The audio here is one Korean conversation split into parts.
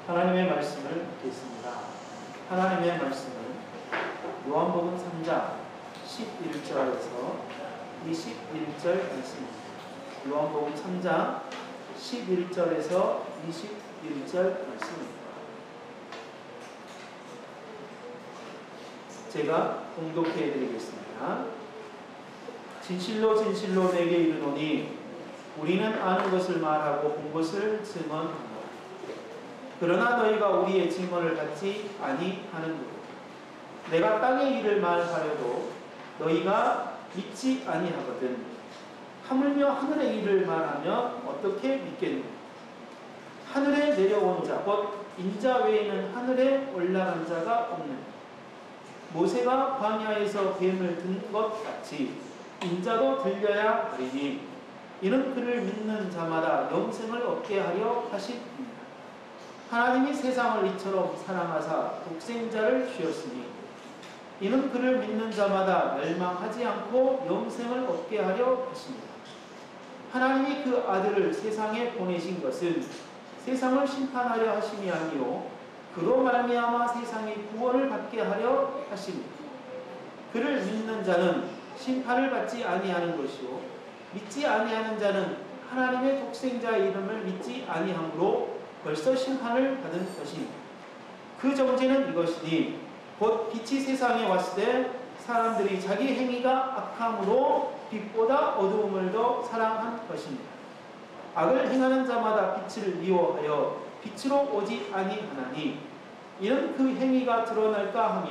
하나님의 말씀을 듣겠습니다. 하나님의 말씀은 요한복음 3장 11절에서 21절 말씀입니다. 요한복음 3장 11절에서 21절 말씀입니다. 제가 봉독해 드리겠습니다. 진실로 진실로 내게 이르노니 우리는 아는 것을 말하고 본 것을 증언하노라. 그러나 너희가 우리의 증언을 받지 아니하는도다. 내가 땅의 일을 말하려도 너희가 믿지 아니하거든. 하물며 하늘의 일을 말하면 어떻게 믿겠느냐. 하늘에 내려온 자 곧 인자 외에는 하늘에 올라간 자가 없느니라. 모세가 광야에서 뱀을 든 것 같이 인자도 들려야 하리니 이는 그를 믿는 자마다 영생을 얻게 하려 하심이니라. 하나님이 세상을 이처럼 사랑하사 독생자를 주었으니 이는 그를 믿는 자마다 멸망하지 않고 영생을 얻게 하려 하십니다. 하나님이 그 아들을 세상에 보내신 것은 세상을 심판하려 하심이 아니요 그로 말미암아 세상의 구원을 받게 하려 하십니다. 그를 믿는 자는 심판을 받지 아니하는 것이요 믿지 아니하는 자는 하나님의 독생자 이름을 믿지 아니함으로 벌써 심판을 받은 것입니다. 그 정죄는 이것이니 곧 빛이 세상에 왔을 때 사람들이 자기 행위가 악함으로 빛보다 어두움을 더 사랑한 것입니다. 악을 행하는 자마다 빛을 미워하여 빛으로 오지 아니하나니 이는 그 행위가 드러날까 하며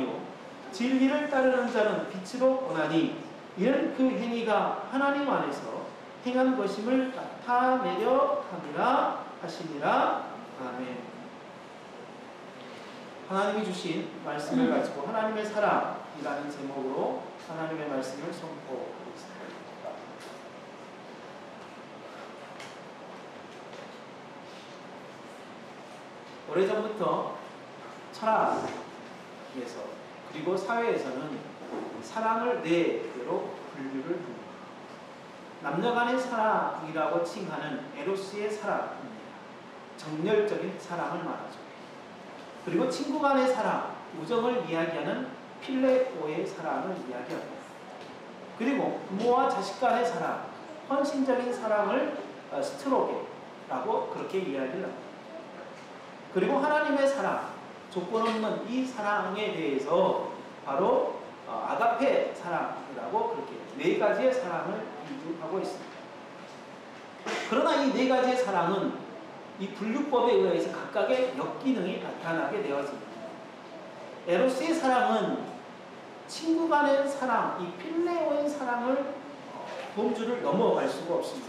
진리를 따르는 자는 빛으로 오나니 이는 그 행위가 하나님 안에서 행한 것임을 나타내려 함이라 하시니라. 아멘. 하나님이 주신 말씀을 가지고 하나님의 사랑이라는 제목으로 하나님의 말씀을 선포하겠습니다. 오래전부터 철학에서 그리고 사회에서는 사랑을 네 개로 분류를 합니다. 남녀 간의 사랑이라고 칭하는 에로스의 사랑입니다. 정열적인 사랑을 말하죠. 그리고 친구 간의 사랑, 우정을 이야기하는 필레오의 사랑을 이야기합니다. 그리고 부모와 자식 간의 사랑, 헌신적인 사랑을 스트로게라고 그렇게 이야기를 합니다. 그리고 하나님의 사랑, 조건 없는 이 사랑에 대해서 바로 아가페 사랑이라고 그렇게 네 가지의 사랑을 비유하고 있습니다. 그러나 이 네 가지의 사랑은 이 분류법에 의해서 각각의 역기능이 나타나게 되었습니다. 에로스의 사랑은 친구 간의 사랑, 이 필레오의 사랑을 범주를 넘어갈 수가 없습니다.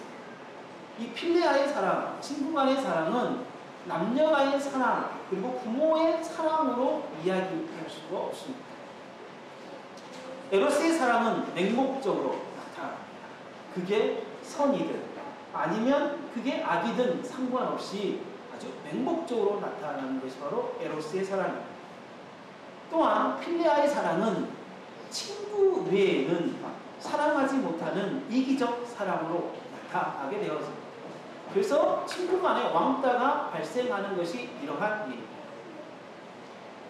이 필레아의 사랑, 친구 간의 사랑은 남녀 간의 사랑, 그리고 부모의 사랑으로 이야기할 수가 없습니다. 에로스의 사랑은 맹목적으로 나타납니다. 그게 선이든 아니면 그게 악이든 상관없이 아주 맹목적으로 나타나는 것이 바로 에로스의 사랑입니다. 또한 필레아의 사랑은 친구 외에는 사랑하지 못하는 이기적 사랑으로 나타나게 되었습니다. 그래서 친구 간의 왕따가 발생하는 것이 이러한 일입니다.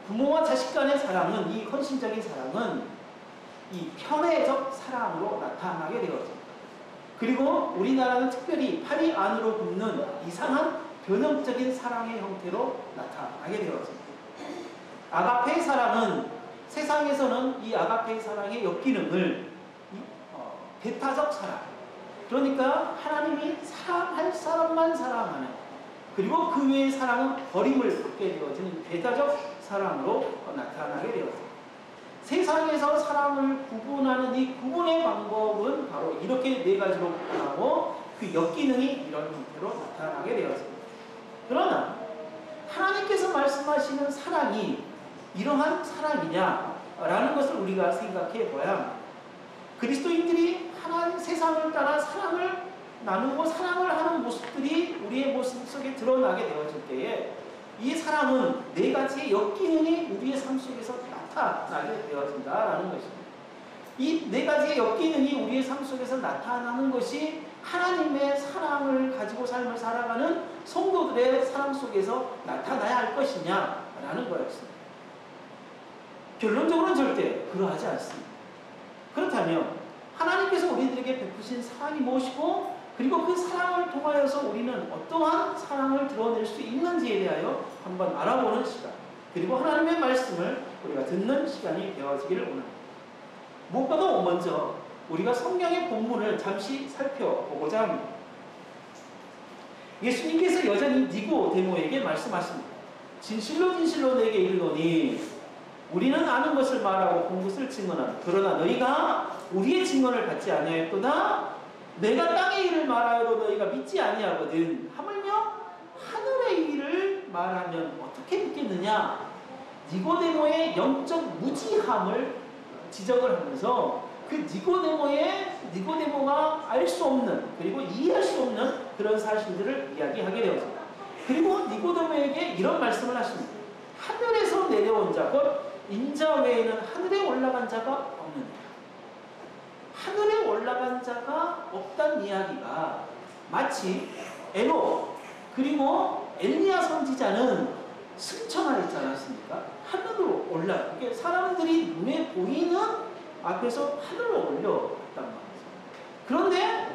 부모와 자식 간의 사랑은, 이 헌신적인 사랑은 이 편애적 사랑으로 나타나게 되었습니다. 그리고 우리나라는 특별히 팔이 안으로 굽는 이상한 변형적인 사랑의 형태로 나타나게 되었습니다. 아가페의 사랑은 세상에서는 이 아가페의 사랑의 역기능을 배타적 사랑, 그러니까 하나님이 사랑할 사람만 사랑하는, 그리고 그 외의 사랑은 버림을 받게 되어지는 배타적 사랑으로 나타나게 되었습니다. 세상에서 사랑을 구분하는 이 구분의 방법은 바로 이렇게 네 가지로 구분하고 그 역기능이 이런 형태로 나타나게 되었습니다. 그러나 하나님께서 말씀하시는 사랑이 이러한 사랑이냐라는 것을 우리가 생각해 봐야 합니다. 그리스도인들이 하나님 세상을 따라 사랑을 나누고 사랑을 하는 모습들이 우리의 모습 속에 드러나게 되어질 때에 이 사랑은 네 가지의 역기능이 우리의 삶 속에서 나타나게 되어진다라는 것입니다. 이 네 가지의 역기능이 우리의 삶 속에서 나타나는 것이 하나님의 사랑을 가지고 가지고 삶을 살아가는 성도들의 삶 속에서 나타나야 할 것이냐라는 거였습니다. 결론적으로는 절대 그러하지 않습니다. 그렇다면 하나님께서 우리들에게 베푸신 사랑이 무엇이고, 그리고 그 사랑을 통하여서 우리는 어떠한 사랑을 드러낼 수 있는지에 대하여 한번 알아보는 시간, 그리고 하나님의 말씀을 우리가 듣는 시간이 되어지기를 원합니다. 무엇보다 먼저 우리가 성경의 본문을 잠시 살펴보고자 합니다. 예수님께서 여전히 니고데모에게 말씀하십니다. 진실로 진실로 내게 이르노니 우리는 아는 것을 말하고 본 것을 증언하라. 그러나 너희가 우리의 증언을 받지 아니하였도다. 내가 땅의 일을 말하여도 너희가 믿지 아니하거든. 하물며 하늘의 일을 말하면 어떻게 믿겠느냐. 니고데모의 영적 무지함을 지적을 하면서 그 니고데모가 알 수 없는, 그리고 이해할 수 없는 그런 사실들을 이야기하게 되었습니다. 그리고 니고데모에게 이런 말씀을 하십니다. 하늘에서 내려온 자, 곧 인자 외에는 하늘에 올라간 자가 없는다. 하늘에 올라간 자가 없다는 이야기가 마치 에녹 그리고 엘리야 선지자는 승천하였지 않았습니까? 하늘로 올라, 이게 사람들이 눈에 보이는 앞에서 하늘로 올려갔단 말이죠. 그런데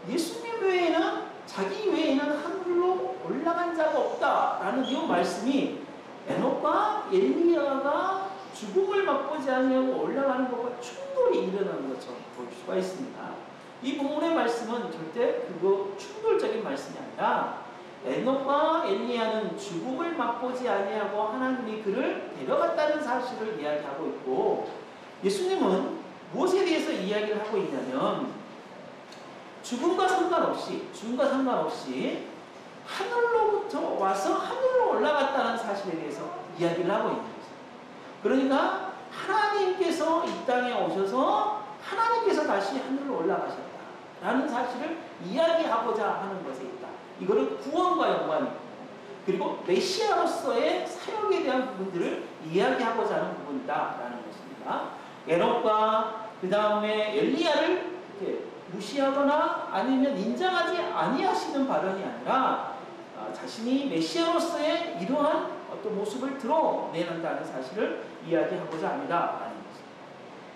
예수님 외에는, 자기 외에는 하늘로 올라간 자가 없다라는 이 말씀이 에녹과 엘리야가 죽음을 맛보지 않으려고 올라가는 것과 충돌이 일어나는 것처럼 볼 수가 있습니다. 이 본문의 말씀은 절대 그거 충돌적인 말씀이 아니라 에녹과 엘리야는 죽음을 맛보지 아니하고 하나님이 그를 데려갔다는 사실을 이야기하고 있고, 예수님은 무엇에 대해서 이야기를 하고 있냐면 죽음과 상관없이 하늘로부터 와서 하늘로 올라갔다는 사실에 대해서 이야기를 하고 있는 거죠. 그러니까 하나님께서 이 땅에 오셔서 하나님께서 다시 하늘로 올라가셨다라는 사실을 이야기하고자 하는 것에 있다. 이거는 구원과 연관이고, 그리고 메시아로서의 사역에 대한 부분들을 이야기하고자 하는 부분이다라는 것입니다. 에녹과 그 다음에 엘리야를 이렇게 무시하거나 아니면 인정하지 아니하시는 발언이 아니라 자신이 메시아로서의 이러한 어떤 모습을 드러내는다는 사실을 이야기하고자 합니다라는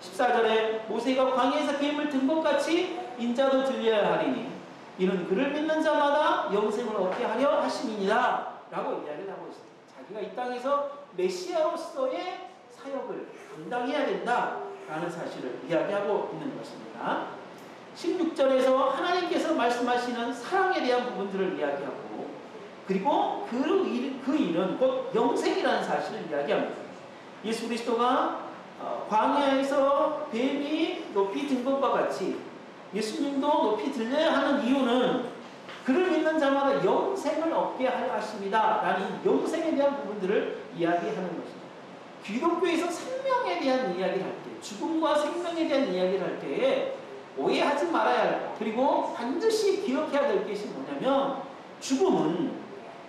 것입니다. 14절에 모세가 광야에서 뱀을 든 것 같이 인자도 들려야 하리니 이는 그를 믿는 자마다 영생을 얻게 하려 하심이니라 라고 이야기를 하고 있습니다. 자기가 이 땅에서 메시아로서의 사역을 감당해야 된다라는 사실을 이야기하고 있는 것입니다. 16절에서 하나님께서 말씀하시는 사랑에 대한 부분들을 이야기하고, 그리고 그 일은 곧 영생이라는 사실을 이야기합니다. 예수 그리스도가 광야에서 뱀이 높이 든 것과 같이 예수님도 높이 들려야 하는 이유는 그를 믿는 자마다 영생을 얻게 하려 하십니다 라는 영생에 대한 부분들을 이야기하는 것입니다. 기독교에서 생명에 대한 이야기를 할 때, 죽음과 생명에 대한 이야기를 할 때에 오해하지 말아야 할 것, 그리고 반드시 기억해야 될 것이 뭐냐면, 죽음은,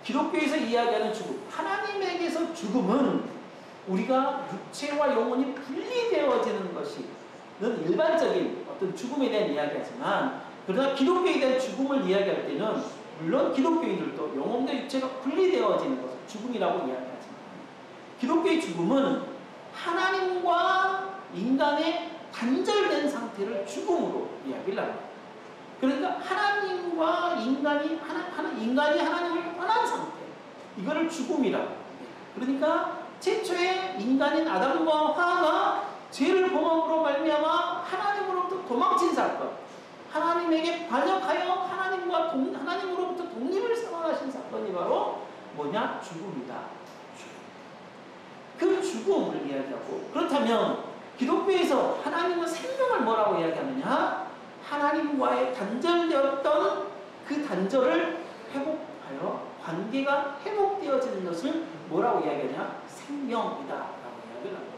기독교에서 이야기하는 죽음, 하나님에게서 죽음은 우리가 육체와 영혼이 분리되어지는 것이 일반적인 어떤 죽음에 대한 이야기하지만, 그러나 기독교에 대한 죽음을 이야기할 때는 물론 기독교인들도 영혼과 육체가 분리되어지는 것을 죽음이라고 이야기하지만, 기독교의 죽음은 하나님과 인간의 단절된 상태를 죽음으로 이야기를 합니다. 그러니까 하나님과 인간이 하나님을 떠난 상태, 이거를 죽음이라고. 그러니까 최초의 인간인 아담과 하와가 죄를 범함으로 말미암아 하나님으로부터 도망친 사건, 하나님에게 반역하여 하나님으로부터 독립을 선언하신 사건이 바로 뭐냐? 죽음이다. 그 죽음을 이야기하고, 그렇다면 기독교에서 하나님은 생명을 뭐라고 이야기하느냐? 하나님과의 단절되었던 그 단절을 회복하여 관계가 회복되어지는 것을 뭐라고 이야기하냐? 생명이다 라고 이야기를 합니다.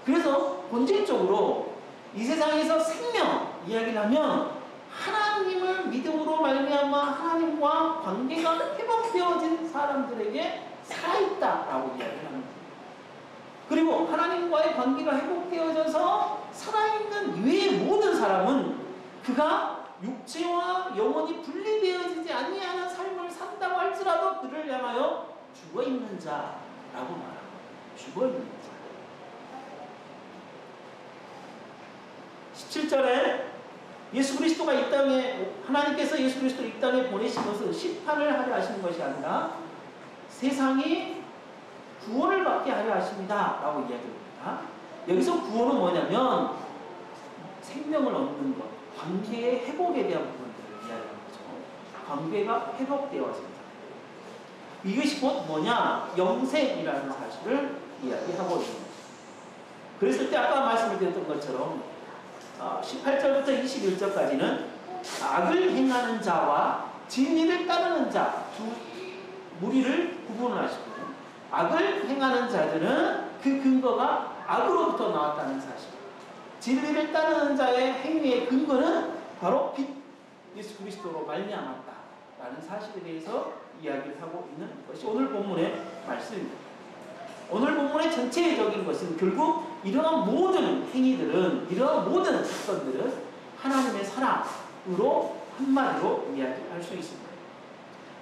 그래서 본질적으로 이 세상에서 생명 이야기를 하면 하나님을 믿음으로 말미암아 하나님과 관계가 회복되어진 사람들에게 살아있다라고 이야기를 합니다. 그리고 하나님과의 관계가 회복되어져서 살아있는 이외의 모든 사람은 그가 육체와 영혼이 분리되어지지 죽어있는 자라고 말합니다. 죽어있는 자. 17절에 예수 그리스도가 이 땅에, 하나님께서 예수 그리스도를 이 땅에 보내신 것은 심판을 하려 하시는 것이 아니라 세상이 구원을 받게 하려 하십니다 라고 이야기합니다. 여기서 구원은 뭐냐면 생명을 얻는 것, 관계의 회복에 대한 부분들을 이야기하는 거죠. 관계가 회복되어진다. 이것이 곧 뭐냐? 영생이라는 사실을 이야기하고 있는 거죠. 그랬을 때 아까 말씀드렸던 것처럼 18절부터 21절까지는 악을 행하는 자와 진리를 따르는 자 두 무리를 구분하시고, 악을 행하는 자들은 그 근거가 악으로부터 나왔다는 사실, 진리를 따르는 자의 행위의 근거는 바로 빛 예수 그리스도로 말미암았다라는 사실에 대해서 이야기를 하고 있는 것이 오늘 본문의 말씀입니다. 오늘 본문의 전체적인 것은 결국 이러한 모든 행위들은, 이러한 모든 사건들은 하나님의 사랑으로 한마디로 이야기할 수 있습니다.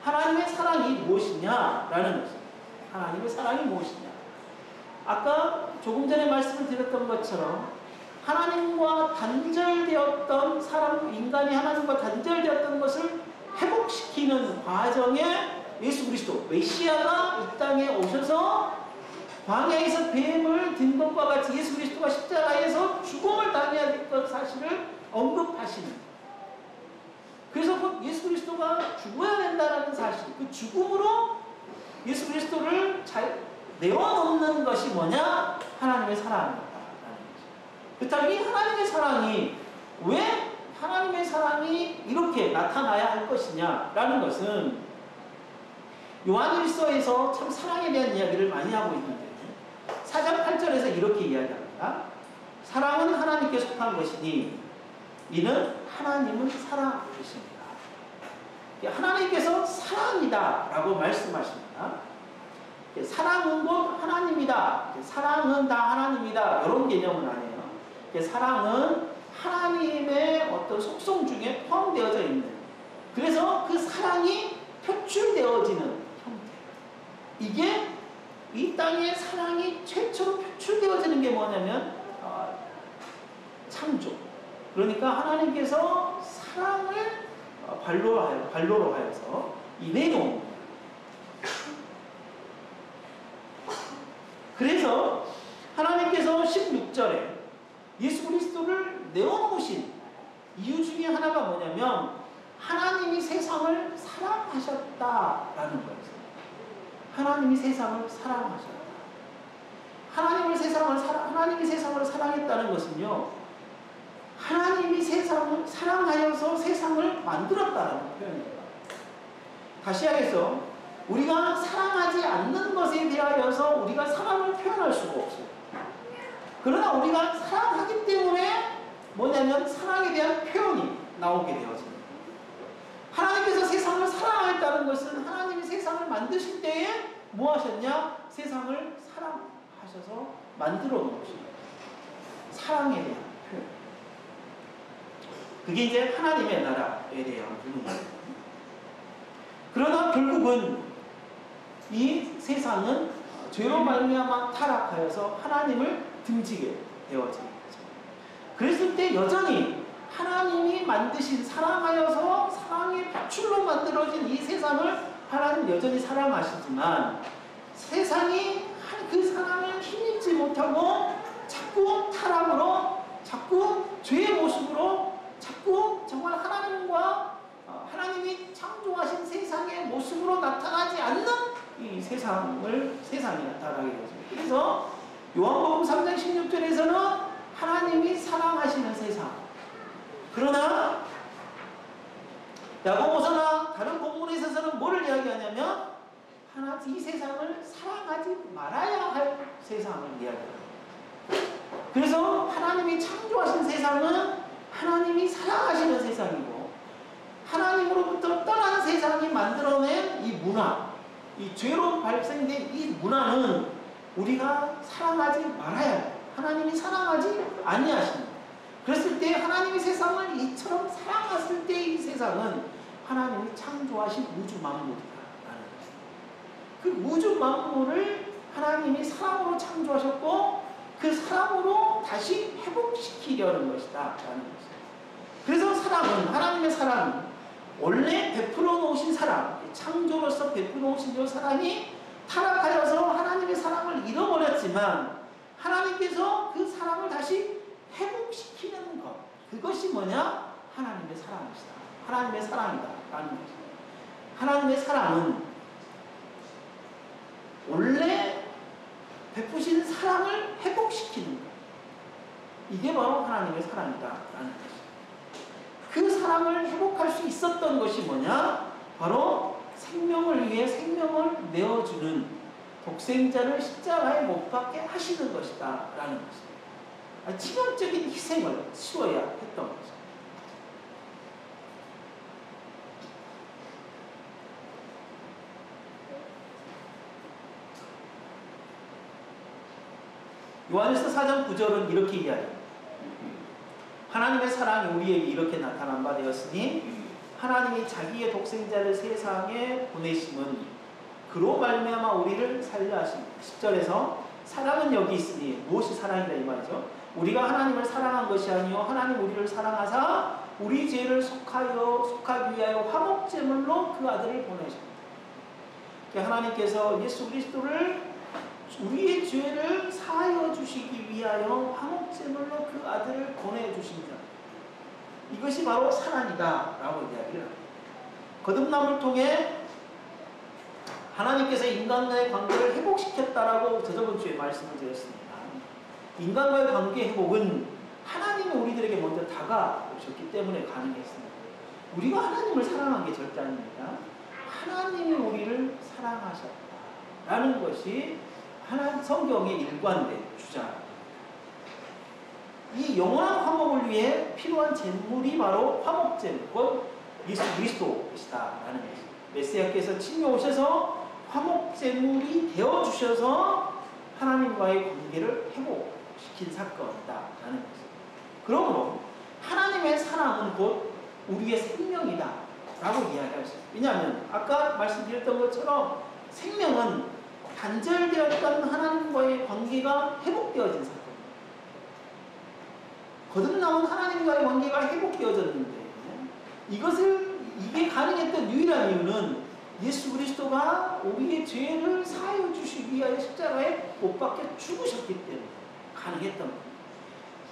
하나님의 사랑이 무엇이냐라는 것입니다. 하나님의 사랑이 무엇이냐. 아까 조금 전에 말씀을 드렸던 것처럼 하나님과 단절되었던 사람, 인간이 하나님과 단절되었던 것을 회복시키는 과정에 예수 그리스도, 메시아가 이 땅에 오셔서 광야에서 뱀을 든 것과 같이 예수 그리스도가 십자가에서 죽음을 당해야 됐던 사실을 언급하시는, 그래서 그 예수 그리스도가 죽어야 된다는 사실, 그 죽음으로 예수 그리스도를 내어놓는 것이 뭐냐? 하나님의 사랑이다라는 거죠. 그렇다면 이 하나님의 사랑이, 왜 하나님의 사랑이 이렇게 나타나야 할 것이냐라는 것은 요한일서에서 참 사랑에 대한 이야기를 많이 하고 있는데 4장 8절에서 이렇게 이야기합니다. 사랑은 하나님께 속한 것이니 이는 하나님은 사랑이십니다. 하나님께서 사랑이다 라고 말씀하십니다. 사랑은 곧 하나님이다, 사랑은 다 하나님이다, 이런 개념은 아니에요. 사랑은 하나님의 어떤 속성 중에 포함되어져 있는, 그래서 그 사랑이 표출되어지는 형태. 이게 이 땅에 사랑이 최초로 표출되어지는 게 뭐냐면 창조. 그러니까 하나님께서 사랑을 발로로 하여서 내놓은 거예요. 그래서 하나님께서 16절에 예수 그리스도를 내어놓으신 이유 중에 하나가 뭐냐면 하나님이 세상을 사랑하셨다라는 거예요. 하나님이 세상을 사랑하셨다. 하나님이 세상을 사랑했다는 것은요, 하나님이 세상을 사랑하여서 세상을 만들었다는 표현입니다. 다시 하겠어. 우리가 사랑하지 않는 것에 대하여서 우리가 사랑을 표현할 수가 없어요. 그러나 우리가 사랑하기 때문에 뭐냐면 사랑에 대한 표현이 나오게 되어집니다. 하나님께서 세상을 사랑하였다는 것은 하나님이 세상을 만드실 때에 뭐 하셨냐? 세상을 사랑하셔서 만들어 놓으십니다. 사랑에 대한 표현. 그게 이제 하나님의 나라에 대한 부분입니다. 그러나 결국은 이 세상은 죄로 말미암아 타락하여서 하나님을 등지게 되어진 거죠. 그랬을 때 여전히 하나님이 만드신, 사랑하여서 사랑의 표출로 만들어진 이 세상을 하나님 여전히 사랑하시지만 세상이 그 사랑을 힘입지 못하고 자꾸 타락으로, 자꾸 죄의 모습으로, 자꾸 정말 하나님이 창조하신 세상의 모습으로 나타나지 않는 이 세상이 나타나게 되죠. 그래서 요한복음 3장 16절에서는 하나님이 사랑하시는 세상, 그러나 야고보서나 다른 본문에 있어서는 뭐를 이야기하냐면 이 세상을 사랑하지 말아야 할 세상을 이야기합니다. 그래서 하나님이 창조하신 세상은 하나님이 사랑하시는 세상이고, 하나님으로부터 떠난 세상이 만들어낸 이 문화, 이 죄로 발생된 이 문화는 우리가 사랑하지 말아야 해요. 하나님이 사랑하지 아니하십니다. 그랬을 때 하나님이 세상을 이처럼 사랑했을 때 이 세상은 하나님이 창조하신 우주 만물이다라는 거예요. 그 우주 만물을 하나님이 사랑으로 창조하셨고 그 사랑으로 다시 회복시키려는 것이다 라는 것이에요. 그래서 사랑은, 하나님의 사랑은 원래 베풀어 놓으신 사랑, 창조로서 베풀어 놓으신 그 사랑이 타락하여서 하나님의 사랑을 잃어버렸지만 하나님께서 그 사랑을 다시 회복시키는 것, 그것이 뭐냐? 하나님의 사랑이시다. 하나님의 사랑이다 라는 것이다. 하나님의 사랑은 원래 베푸신 사랑을 회복시키는 것, 이게 바로 하나님의 사랑이다 라는 것이다. 그 사랑을 회복할 수 있었던 것이 뭐냐? 바로 생명을 위해 생명을 내어주는 독생자를 십자가에 못 박게 하시는 것이다 라는 것입니다. 치명적인 희생을 치러야 했던 것입니다. 요한일서 4장 9절은 이렇게 이야기합니다. 하나님의 사랑이 우리에게 이렇게 나타난 바 되었으니 하나님이 자기의 독생자를 세상에 보내심은 그로 말미암아 우리를 살려 하십니다. 10절에서 사랑은 여기 있으니, 무엇이 사랑이다 이 말이죠. 우리가 하나님을 사랑한 것이 아니요 하나님 우리를 사랑하사 우리 죄를 속하기 위하여 화목제물로 그 아들을 보내십니다. 하나님께서 예수 그리스도를 우리의 죄를 사하여 주시기 위하여 화목제물로 그 아들을 보내주신 자, 이것이 바로 사랑이다 라고 이야기를 합니다. 거듭남을 통해 하나님께서 인간과의 관계를 회복시켰다라고 저저번 주에 말씀을 드렸습니다. 인간과의 관계 회복은 하나님이 우리들에게 먼저 다가오셨기 때문에 가능했습니다. 우리가 하나님을 사랑한 게 절대 아닙니다. 하나님이 우리를 사랑하셨다라는 것이 성경의 일관된 주장입니다. 이 영원한 화목을 위해 필요한 제물이 바로 화목제물, 곧 예수 그리스도이시다라는 것입니다. 메시아께서 친히 오셔서 화목제물이 되어주셔서 하나님과의 관계를 회복시킨 사건이다라는 것입니다. 그러므로 하나님의 사랑은 곧 우리의 생명이다 라고 이야기할 수 있습니다. 왜냐하면 아까 말씀드렸던 것처럼 생명은 단절되었던 하나님과의 관계가 회복되어진 사건입니다. 거듭나온 하나님과의 관계가 회복되어졌는데 이게 가능했던 유일한 이유는 예수 그리스도가 우리의 죄를 사하여 주시기 위하여 십자가에 못 박혀 죽으셨기 때문에 가능했던 겁니다.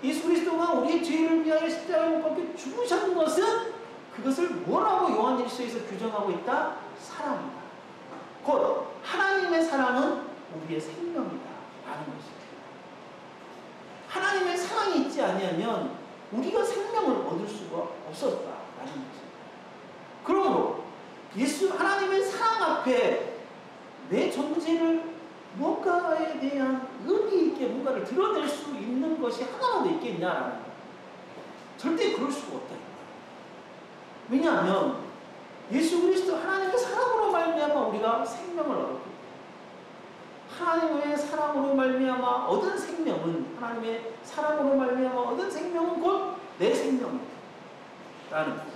예수 그리스도가 우리의 죄를 위하여 십자가에 못 박혀 죽으신 것은 그것을 뭐라고 요한일서에서 규정하고 있다? 사랑이다. 곧 하나님의 사랑은 우리의 생명이다 라는 것입니다. 하나님의 사랑이 있지 아니하면 우리가 생명을 얻을 수가 없었다라는 것입니다. 그러므로 하나님의 사랑 앞에 내 존재를 뭔가에 대한 의미 있게 뭔가를 드러낼 수 있는 것이 하나라도 있겠냐라는 거예요. 절대 그럴 수가 없다. 왜냐하면 예수 그리스도 하나님의 사랑으로 말미암아 우리가 생명을 얻었기 때문에, 하나님의 사랑으로 말미암아 얻은 생명은, 하나님의 사랑으로 말미암아 얻은 생명은 곧 내 생명이다 라는 거죠.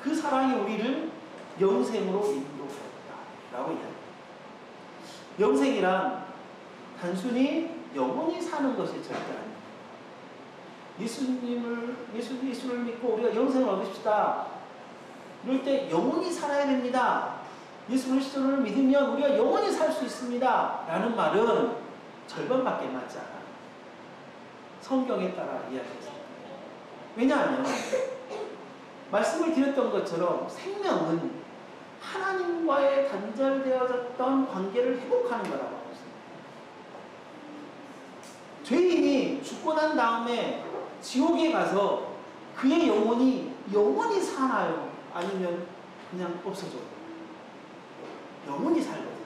그 사랑이 우리를 영생으로 인도했다라고 이야기합니다. 영생이란 단순히 영원히 사는 것이 절대 아닙니다. 예수를 믿고 우리가 영생을 얻읍시다. 이럴 때 영원히 살아야 됩니다. 예수 그리스도를 믿으면 우리가 영원히 살 수 있습니다. 라는 말은 절반밖에 맞지 않아요. 성경에 따라 이야기했습니다. 왜냐하면 말씀을 드렸던 것처럼 생명은 하나님과의 단절되어졌던 관계를 회복하는 거라고 하고 있습니다. 죄인이 죽고 난 다음에 지옥에 가서 그의 영원히 사나요? 아니면 그냥 없어져요? 영원히 살거든요.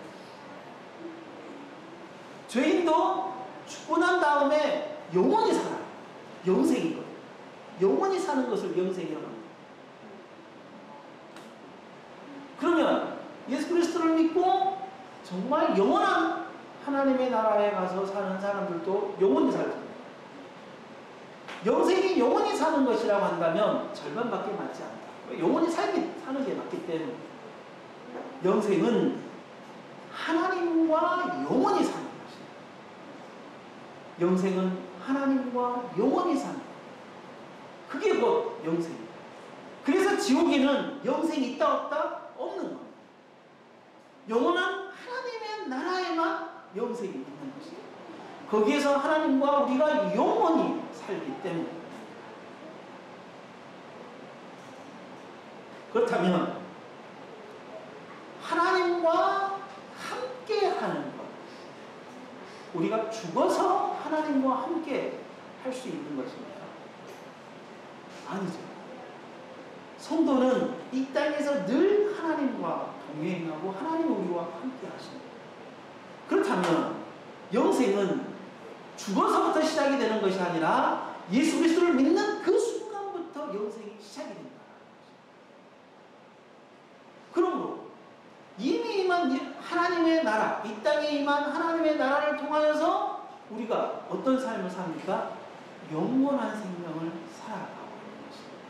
죄인도 죽고 난 다음에 영원히 살아요. 영생이거든요. 영원히 사는 것을 영생이라고 합니다. 그러면 예수 그리스도를 믿고 정말 영원한 하나님의 나라에 가서 사는 사람들도 영원히 살거든요. 영생이 영원히 사는 것이라고 한다면 절반밖에 맞지 않다. 영원히 사는 게 맞기 때문에 영생은 하나님과 영원히 사는 것이다. 영생은 하나님과 영원히 사는 것. 그게 곧 영생이다. 그래서 지옥에는 영생이 있다 없다? 없는 겁니다. 영원한 하나님의 나라에만 영생이 있는 것이다. 거기에서 하나님과 우리가 영원히 살기 때문에. 그렇다면 하나님과 함께 하는 것, 우리가 죽어서 하나님과 함께 할 수 있는 것입니까? 아니죠. 성도는 이 땅에서 늘 하나님과 동행하고 하나님 우리와 함께 하십니다. 그렇다면 영생은 죽어서부터 시작이 되는 것이 아니라 예수 그리스도를 믿는 그 순간부터 영생이 시작이 된다. 그러므로 이미 임한 하나님의 나라, 이 땅에 임한 하나님의 나라를 통하여서 우리가 어떤 삶을 삽니까? 영원한 생명을 살아가고 있는 것입니다.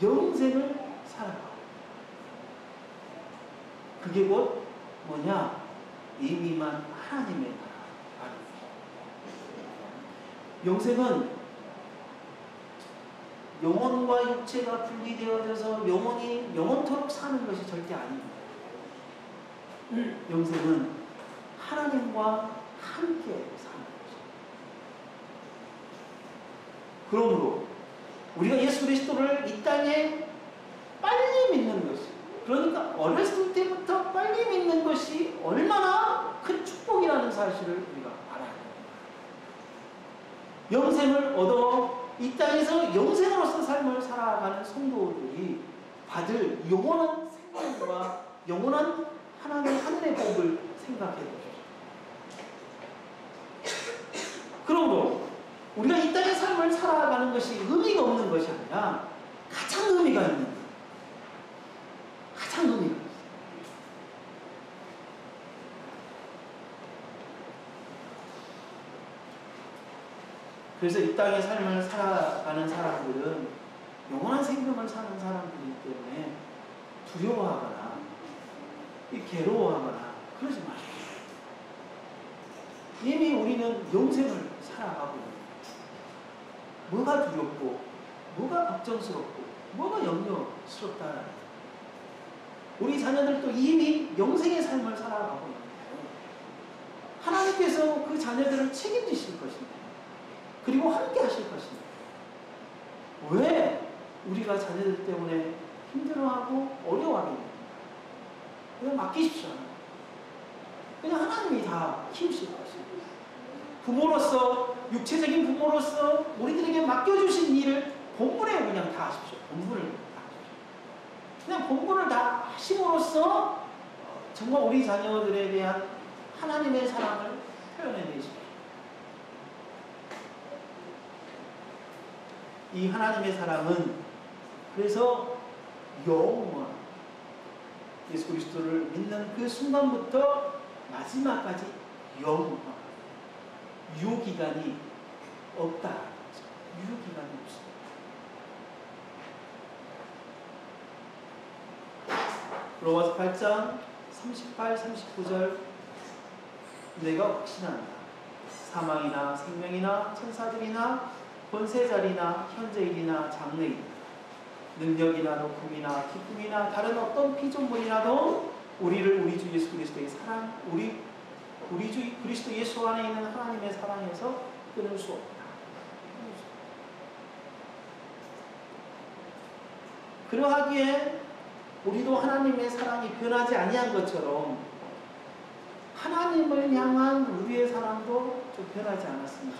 영생을 살아가고. 그게 곧 뭐냐? 이미 임한 하나님의 나라. 영생은 영혼과 육체가 분리되어져서 영원토록 사는 것이 절대 아닙니다. 영생은 하나님과 함께 사는 것입니다. 그러므로 우리가 예수 그리스도를 이 땅에 빨리 믿는 것이, 그러니까 어렸을 때부터 빨리 믿는 것이 얼마나 큰 축복이라는 사실을 우리가 알아야 합니다. 영생을 얻어 이 땅에서 영생으로서 삶을 살아가는 성도들이 받을 영원한 생명과 영원한 하나님의 하늘의 복을 생각해 보십시오. 그러므로 우리가 이 땅의 삶을 살아가는 것이 의미가 없는 것이 아니라 가장 의미가 있는 것. 가장 의미가 있어요. 그래서 이 땅의 삶을 살아가는 사람들은 영원한 생명을 사는 사람들이기 때문에 두려워하거나 괴로워하거나 그러지 마십시오. 이미 우리는 영생을 살아가고 있는 거예요. 뭐가 두렵고 뭐가 걱정스럽고 뭐가 염려스럽다는 거예요. 우리 자녀들도 이미 영생의 삶을 살아가고 있는 거예요. 하나님께서 그 자녀들을 책임지실 것입니다. 그리고 함께 하실 것입니다. 왜 우리가 자녀들 때문에 힘들어하고 어려워하겠습니까? 그냥 맡기십시오. 그냥 하나님이 다 키우실 것입니다. 부모로서, 육체적인 부모로서 우리들에게 맡겨주신 일을 본분에 그냥 다 하십시오. 본분을 다 하십시오. 그냥 본분을 다 하심으로써 정말 우리 자녀들에 대한 하나님의 사랑을 표현해내십시오. 이 하나님의 사랑은 그래서 영원, 예수 그리스도를 믿는 그 순간부터 마지막까지 영원, 유효기간이 없다. 유효기간이 없습니다. 로마서 8장 38, 39절 내가 확신한다. 사망이나 생명이나 천사들이나 권세자리나 현재일이나 장래일 능력이나 높음이나 기쁨이나 다른 어떤 피조물이라도 우리를 우리 주 예수 그리스도의 사랑, 우리 주 그리스도 예수 안에 있는 하나님의 사랑에서 끊을 수 없다. 그러하기에 우리도 하나님의 사랑이 변하지 아니한 것처럼 하나님을 향한 우리의 사랑도 좀 변하지 않았습니다.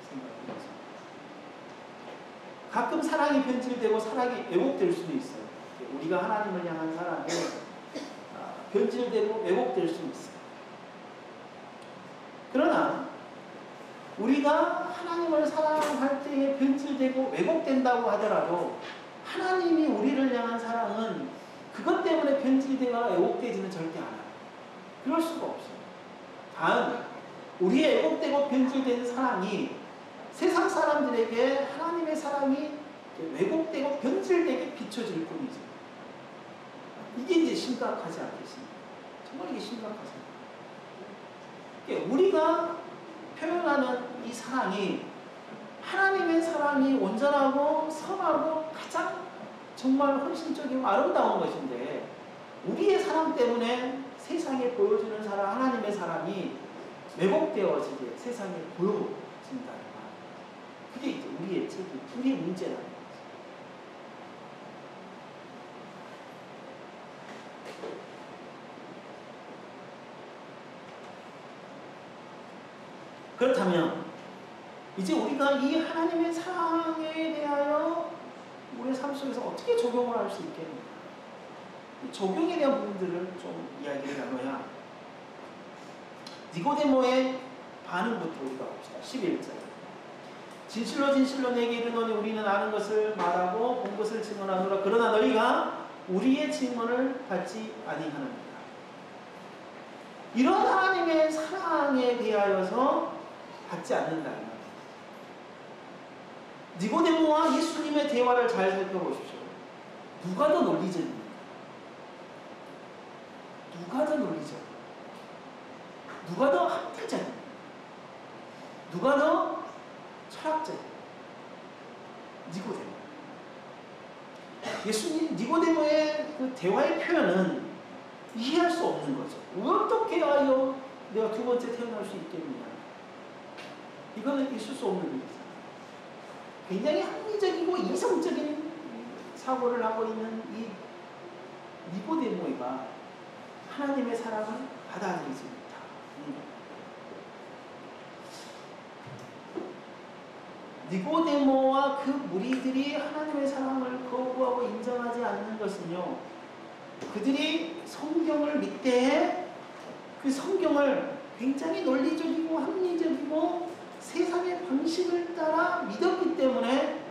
생각합니다. 가끔 사랑이 변질되고 사랑이 왜곡될 수도 있어요. 우리가 하나님을 향한 사랑이 변질되고 왜곡될 수는 있어요. 그러나 우리가 하나님을 사랑할 때에 변질되고 왜곡된다고 하더라도 하나님이 우리를 향한 사랑은 그것 때문에 변질되거나 왜곡되지는 절대 않아요. 그럴 수가 없어요. 단 우리의 왜곡되고 변질된 사랑이 세상 사람들에게 하나님의 사랑이 왜곡되고 변질되게 비춰질 뿐이죠. 이게 이제 심각하지 않겠습니까? 정말 이게 심각하죠. 우리가 표현하는 이 사랑이 하나님의 사랑이 온전하고 선하고 가장 정말 헌신적이고 아름다운 것인데, 우리의 사랑 때문에 세상에 보여주는 사랑, 하나님의 사랑이 왜곡되어지게 세상에 보여진다. 그게 이제 우리의 책임, 우리의 문제라는 거죠. 그렇다면 이제 우리가 이 하나님의 사랑에 대하여 우리의 삶 속에서 어떻게 적용을 할 수 있겠는가? 적용에 대한 부분들을 좀 이야기를 나눠야, 니고데모의 반응부터 우리가 봅시다. 11절. 진실로 진실로 내게 이르노니 우리는 아는 것을 말하고 본 것을 증언하노라. 그러나 너희가 우리의 증언을 받지 아니하느니라. 이런 하나님의 사랑에 대하여서 받지 않는다. 니고데모와 예수님의 대화를 잘 살펴보십시오. 누가 더 논리적입니까? 누가 더 논리적? 누가 더 합리적입니까? 누가 더 철학적입니까? 니고데모. 예수님, 니고데모의 그 대화의 표현은 이해할 수 없는 거죠. 어떻게 하여 내가 두 번째 태어날 수 있겠느냐? 이거는 있을 수 없는 일이죠. 굉장히 합리적이고 이성적인 사고를 하고 있는 이 니고데모가 하나님의 사랑을 받아들이지 못하고, 니고데모와 그 무리들이 하나님의 사랑을 거부하고 인정하지 않는 것은요, 그들이 성경을 밑에 그 성경을 굉장히 논리적이고 합리적이고 세상의 방식을 따라 믿었기 때문에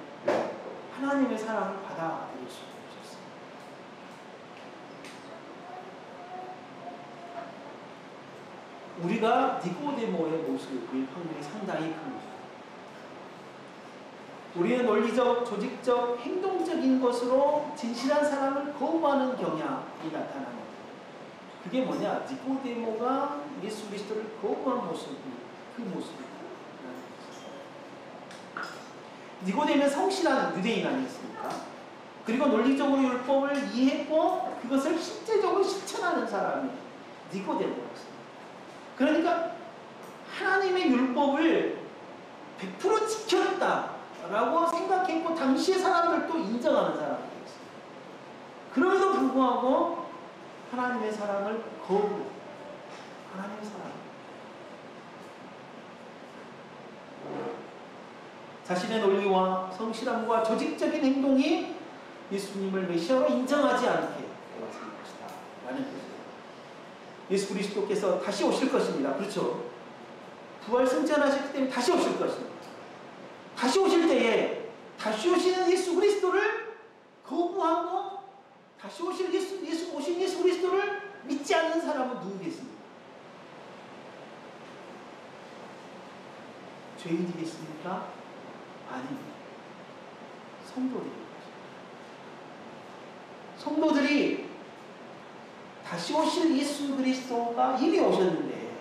하나님의 사랑을 받아들일 수 없었어요. 우리가 니고데모의 모습일 확률이 상당히 큽니다. 우리는 논리적, 조직적, 행동적인 것으로 진실한 사랑을 거부하는 경향이 나타나는 거예요. 그게 뭐냐? 니고데모가 예수 그리스도를 거부한 모습이 그 모습입니다. 니고데모는 성실한 유대인 아니었습니까? 그리고 논리적으로 율법을 이해했고 그것을 실제적으로 실천하는 사람이 니고데모였습니다. 그러니까 하나님의 율법을 100% 지켰다라고 생각했고 당시의 사람들도 인정하는 사람이었습니다. 그럼에도 불구하고 하나님의 사랑을 거부, 하나님의 사랑. 자신의 논리와 성실함과 조직적인 행동이 예수님을 메시아로 인정하지 않게 되었을 것이다 라는 것이죠. 예수 그리스도께서 다시 오실 것입니다. 그렇죠? 부활 승천하셨기 때문에 다시 오실 것입니다. 다시 오실 때에 다시 오시는 예수 그리스도를 거부하고 다시 오신 예수 그리스도를 믿지 않는 사람은 누구겠습니까? 죄인이겠습니까? 아닙니다. 성도들입니다. 성도들이 다시 오실 예수 그리스도가 이미 오셨는데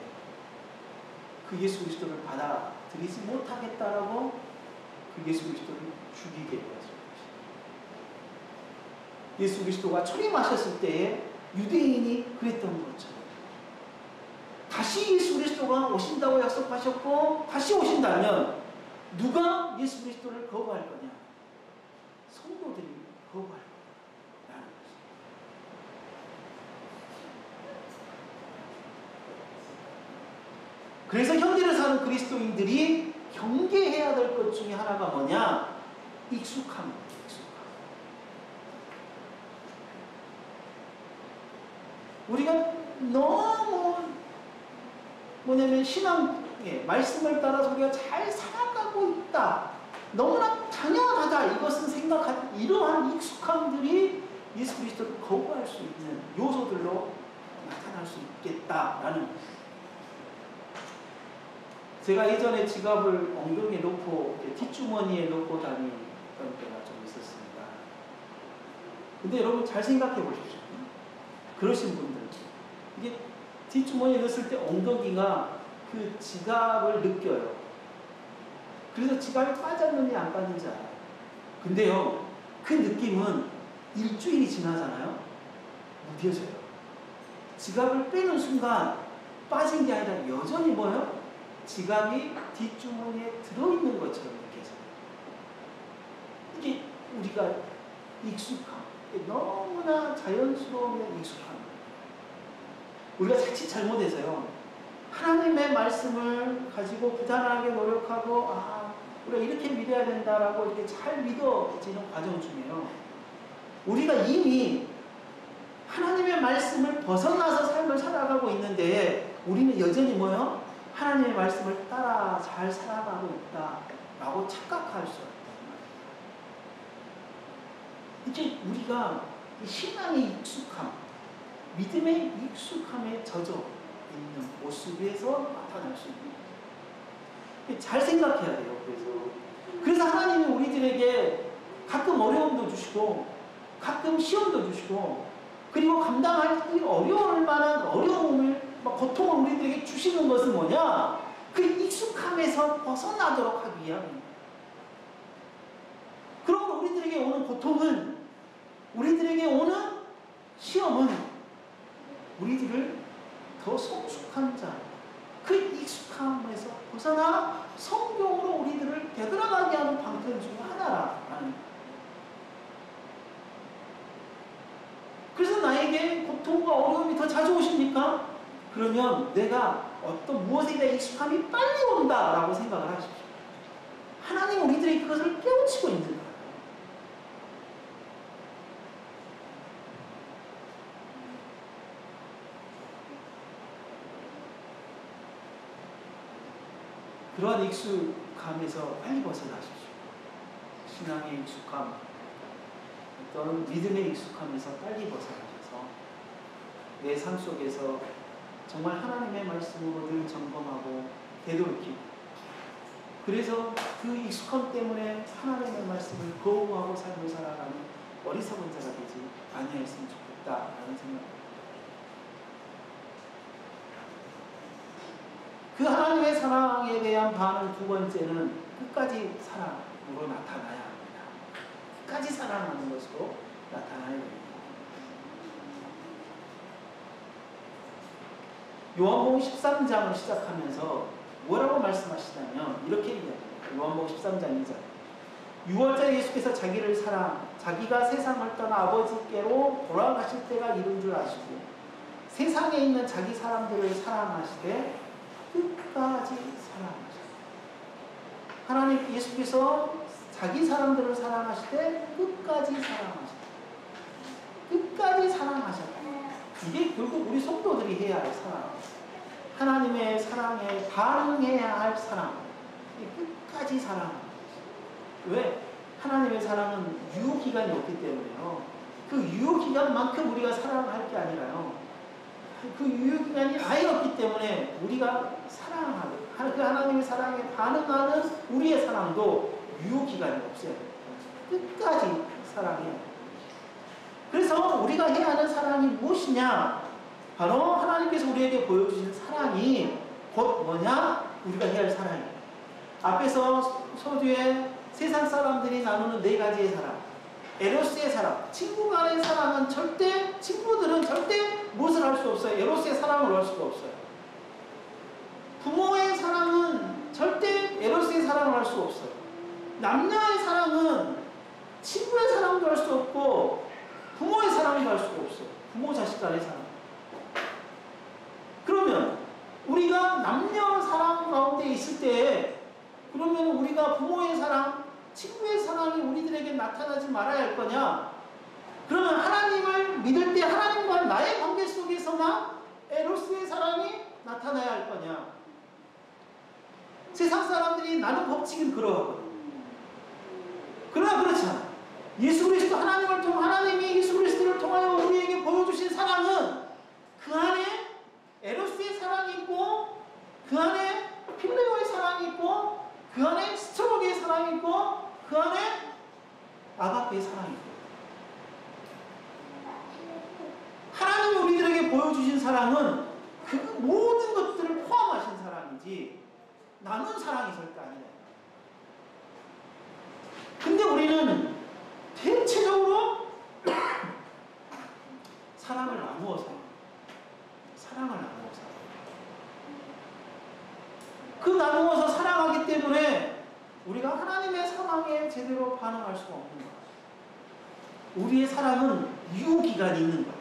그 예수 그리스도를 받아들이지 못하겠다라고 그 예수 그리스도를 죽이게 되었습니다. 예수 그리스도가 초림하셨을 때에 유대인이 그랬던 것처럼 다시 예수 그리스도가 오신다고 약속하셨고 다시 오신다면 누가 예수 그리스도를 거부할 거냐? 성도들이 거부할 거라는 것입니다. 그래서 현대를 사는 그리스도인들이 경계해야 될 것 중에 하나가 뭐냐? 익숙함입니다. 우리가 너무 뭐냐면 신앙의 말씀을 따라서 우리가 잘 살아가고 있다. 너무나 당연하다. 이것은 생각한 이러한 익숙함들이 예수 그리스도를 거부할 수 있는 요소들로 나타날 수 있겠다라는 것입니다. 제가 예전에 지갑을 엉덩이에 놓고 뒷주머니에 놓고 다니던 때가 좀 있었습니다. 근데 여러분 잘 생각해 보십시오. 그러신 분들 이게 뒷주머니에 넣었을 때 엉덩이가 그 지갑을 느껴요. 그래서 지갑이 빠졌는지 안 빠졌는지 알아요. 근데요, 그 느낌은 일주일이 지나잖아요. 무뎌져요. 지갑을 빼는 순간 빠진 게 아니라 여전히 뭐요? 지갑이 뒷주머니에 들어있는 것처럼 느껴져요. 이게 우리가 익숙함, 너무나 자연스러운 익숙함. 우리가 자칫 잘못해서요, 하나님의 말씀을 가지고 부단하게 노력하고, 우리가 이렇게 믿어야 된다라고 이렇게 잘 믿어지는 과정 중에요, 우리가 이미 하나님의 말씀을 벗어나서 삶을 살아가고 있는데, 우리는 여전히 뭐요? 하나님의 말씀을 따라 잘 살아가고 있다라고 착각할 수 있다. 이제 우리가 신앙의 익숙함, 믿음의 익숙함에 젖어 있는 모습에서 나타날 수 있는. 잘 생각해야 돼요. 그래서 하나님이 우리들에게 가끔 어려움도 주시고, 가끔 시험도 주시고, 그리고 감당하기 어려울 만한 어려움을, 고통을 우리들에게 주시는 것은 뭐냐? 그 익숙함에서 벗어나도록 하기 위함입니다. 그러면 우리들에게 오는 고통은, 우리들에게 오는 시험은 우리들을 더 성숙한 자, 그 익숙함에서 벗어나 성경으로 우리들을 되돌아가게 하는 방편 중에 하나라는. 그래서 나에게 고통과 어려움이 더 자주 오십니까? 그러면 내가 어떤 무엇에 대한 익숙함이 빨리 온다라고 생각을 하십시오. 하나님 우리들이 그것을 깨우치고 있는 거예요. 그러한 익숙함에서 빨리 벗어나십시오. 신앙의 익숙함, 어떤 믿음의 익숙함에서 빨리 벗어나셔서 내 삶 속에서 정말 하나님의 말씀으로 늘 점검하고 되돌이키고, 그래서 그 익숙함 때문에 하나님의 말씀을 거부하고 삶을 살아가는 어리석은 자가 되지 아니하였으면 좋겠다라는 생각입니다. 그 하나님의 사랑에 대한 반응 두 번째는 끝까지 사랑으로 나타나야 합니다. 끝까지 사랑하는 것으로 나타나야 됩니다. 요한복음 13장을 시작하면서 뭐라고 말씀하시냐면 이렇게 얘기합니다. 요한복음 13장 2절. 6월절에 예수께서 자기가 세상을 떠나 아버지께로 돌아가실 때가 이른 줄 아시고 세상에 있는 자기 사람들을 사랑하시되 끝까지 사랑하셨어요. 하나님 예수께서 자기 사람들을 사랑하시되 끝까지 사랑하셨어요. 끝까지 사랑하셨다. 이게 결국 우리 성도들이 해야 할 사랑. 하나님의 사랑에 반응해야 할 사랑. 끝까지 사랑하는 것이죠. 왜? 하나님의 사랑은 유효기간이 없기 때문에요. 그 유효기간만큼 우리가 사랑할 게 아니라요. 그 유효기간이 아예 없기 때문에 우리가 사랑하는, 그 하나님의 사랑에 반응하는 우리의 사랑도 유효기간이 없어요. 끝까지 사랑해야 돼요. 그래서 우리가 해야 하는 사랑이 무엇이냐? 바로 하나님께서 우리에게 보여주신 사랑이 곧 뭐냐? 우리가 해야 할 사랑이에요. 앞에서 서두에 세상 사람들이 나누는 네 가지의 사랑. 에로스의 사랑. 친구 간의 사랑은 친구들은 절대 무엇을 할 수 없어요. 에로스의 사랑을 할 수가 없어요. 부모의 사랑은 절대 에로스의 사랑을 할 수 없어요. 남녀의 사랑은 친구의 사랑도 할 수 없고 부모의 사랑도 할 수가 없어요. 부모 자식 간의 사랑. 그러면 우리가 남녀 사랑 가운데 있을 때 그러면 우리가 부모의 사랑, 친구의 사랑이 우리들에게 나타나지 말아야 할 거냐? 그러면 하나님을 믿을 때 하나님과 나의 관계 속에서만 에로스의 사랑이 나타나야 할 거냐? 세상 사람들이 나는 법칙은 그러하거든. 그러나 그렇지 않아. 예수 그리스도 하나님이 예수 그리스도를 통하여 우리에게 보여주신 사랑은 그 안에 에로스의 사랑이 있고 그 안에 필레오의 사랑이 그 안에 스토로기의 사랑이 있고 그 안에 아가페의 사랑이 있고 하나님이 우리들에게 보여주신 사랑은 그 모든 것들을 포함하신 사랑이지 나눈 사랑이 절대 아니라. 근데 우리는 대체적으로 사랑을 나누어서 그 나누어서 사랑하기 때문에 우리가 하나님의 사랑에 제대로 반응할 수가 없는 거예요. 우리의 사랑은 유효기간이 있는 거예요.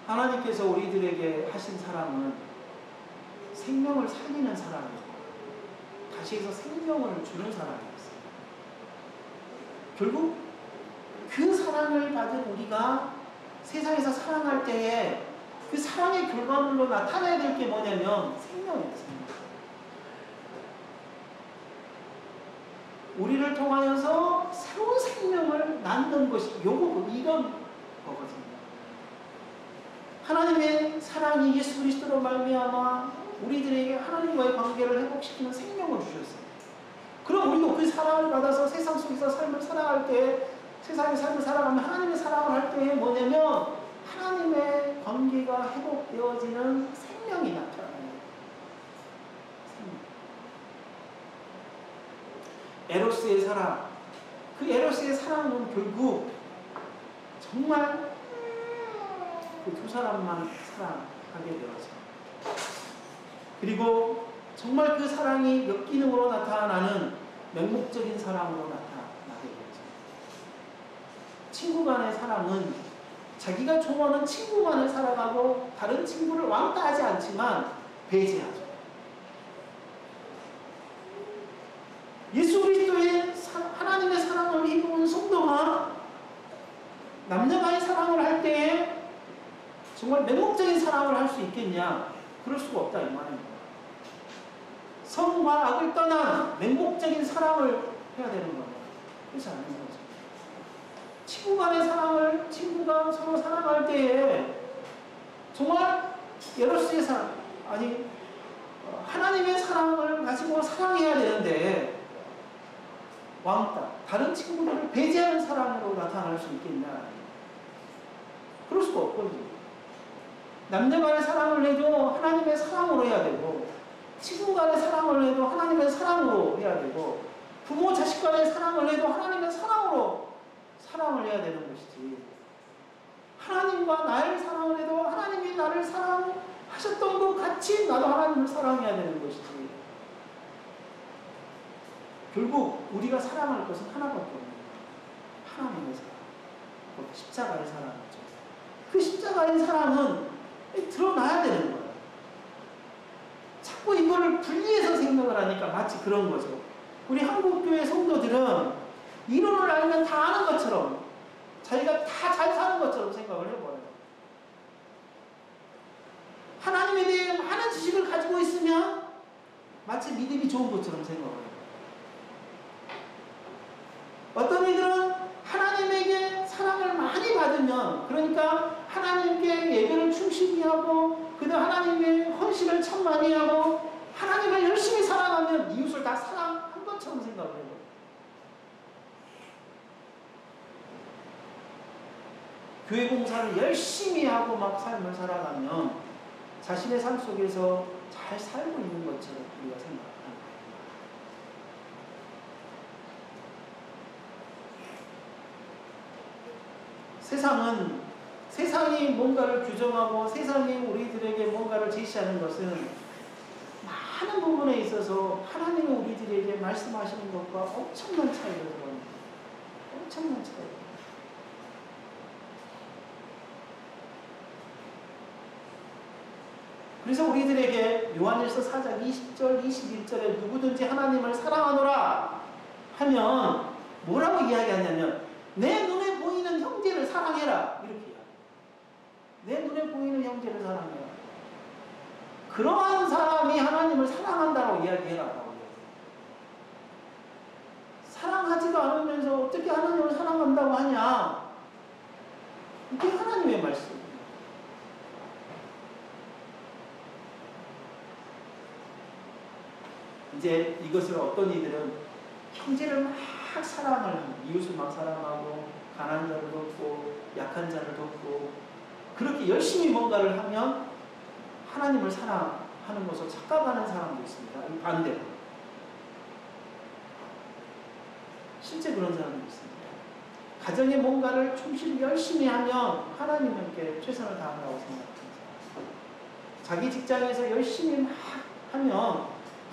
하나님께서 우리들에게 하신 사랑은 생명을 살리는 사랑이고 다시 해서 생명을 주는 사랑이었어요. 결국 그 사랑을 받은 우리가 세상에서 사랑할 때에 그 사랑의 결과물로 나타나야 될 게 뭐냐면 생명이에요. 생명. 우리를 통하여서 새로운 생명을 낳는 것이 이런 거거든요. 하나님의 사랑이 예수 그리스도로 말미암아 우리들에게 하나님과의 관계를 회복시키는 생명을 주셨어요. 그럼 우리도 그 사랑을 받아서 세상 속에서 삶을 살아갈 때 세상의 삶을 살아가면 하나님의 사랑을 할 때에 뭐냐면 하나님의 관계가 회복되어지는 생명이 나타나요. 생명. 에로스의 사랑. 그 에로스의 사랑은 결국 정말 그 두 사람만 사랑하게 되어서 그리고 정말 그 사랑이 역기능으로 나타나는 맹목적인 사랑으로 나타나게 되어서 친구 간의 사랑은 자기가 좋아하는 친구만을 사랑하고 다른 친구를 왕따하지 않지만 배제하죠. 예수 그리스도의 하나님의 사랑을 입은 성도가 남녀간의 사랑을 할 때에 정말 맹목적인 사랑을 할 수 있겠냐? 그럴 수가 없다 이 말입니다. 선과 악을 떠난 맹목적인 사랑을 해야 되는 거예요. 그렇지 않는 거죠. 친구 간의 사랑을 친구가 서로 사랑할 때에 정말 에로스의 사랑 아니 하나님의 사랑을 가지고 사랑해야 되는데 왕따 다른 친구들을 배제하는 사랑으로 나타날 수 있겠냐? 그럴 수가 없거든요. 남녀 간의 사랑을 해도 하나님의 사랑으로 해야 되고 친구 간의 사랑을 해도 하나님의 사랑으로 해야 되고 부모 자식 간의 사랑을 해도 하나님의 사랑으로 사랑을 해야 되는 것이지 하나님과 나를 사랑을 해도 하나님이 나를 사랑하셨던 것 같이 나도 하나님을 사랑해야 되는 것이지 결국 우리가 사랑할 것은 하나밖에 없는 거예요. 하나님의 사랑 그 십자가의 사랑이죠. 그 십자가의 사랑은 드러나야 되는 거예요. 자꾸 이거를 분리해서 생각을 하니까 마치 그런 거죠. 우리 한국교회 성도들은 이론을 알면 다 아는 것처럼 자기가 다 잘 사는 것처럼 생각을 해버려요. 하나님에 대해 많은 지식을 가지고 있으면 마치 믿음이 좋은 것처럼 생각을 해요. 어떤 이들은 하나님에게 사랑을 많이 받으면 그러니까 하나님께 예배를 충실히 하고 그다음 하나님의 헌신을 참 많이 하고 하나님을 열심히 사랑하면 이웃을 다 사랑한 것처럼 생각을 해요. 교회 봉사를 열심히 하고 막 삶을 살아가면 자신의 삶 속에서 잘 살고 있는 것처럼 우리가 생각합니다. 세상이 뭔가를 규정하고 세상이 우리들에게 뭔가를 제시하는 것은 많은 부분에 있어서 하나님이 우리들에게 말씀하시는 것과 엄청난 차이가 들어갑니다. 엄청난 차이. 그래서 우리들에게 요한일서 4장 20절, 21절에 누구든지 하나님을 사랑하노라 하면 뭐라고 이야기하냐면 내 눈에 보이는 형제를 사랑해라 이렇게 이야기해요. 내 눈에 보이는 형제를 사랑해라. 그러한 사람이 하나님을 사랑한다고 이야기해라 라고 이야기해요. 사랑하지도 않으면서 어떻게 하나님을 사랑한다고 하냐? 이게 하나님의 말씀입니다. 이제 이것을 어떤 이들은 형제를 막 사랑을 하고, 이웃을 막 사랑하고, 가난한 자를 돕고, 약한 자를 돕고, 그렇게 열심히 뭔가를 하면 하나님을 사랑하는 것을 착각하는 사람도 있습니다. 반대로. 실제 그런 사람도 있습니다. 가정에 뭔가를 충실히 열심히 하면 하나님께 최선을 다한다고 생각합니다. 자기 직장에서 열심히 막 하면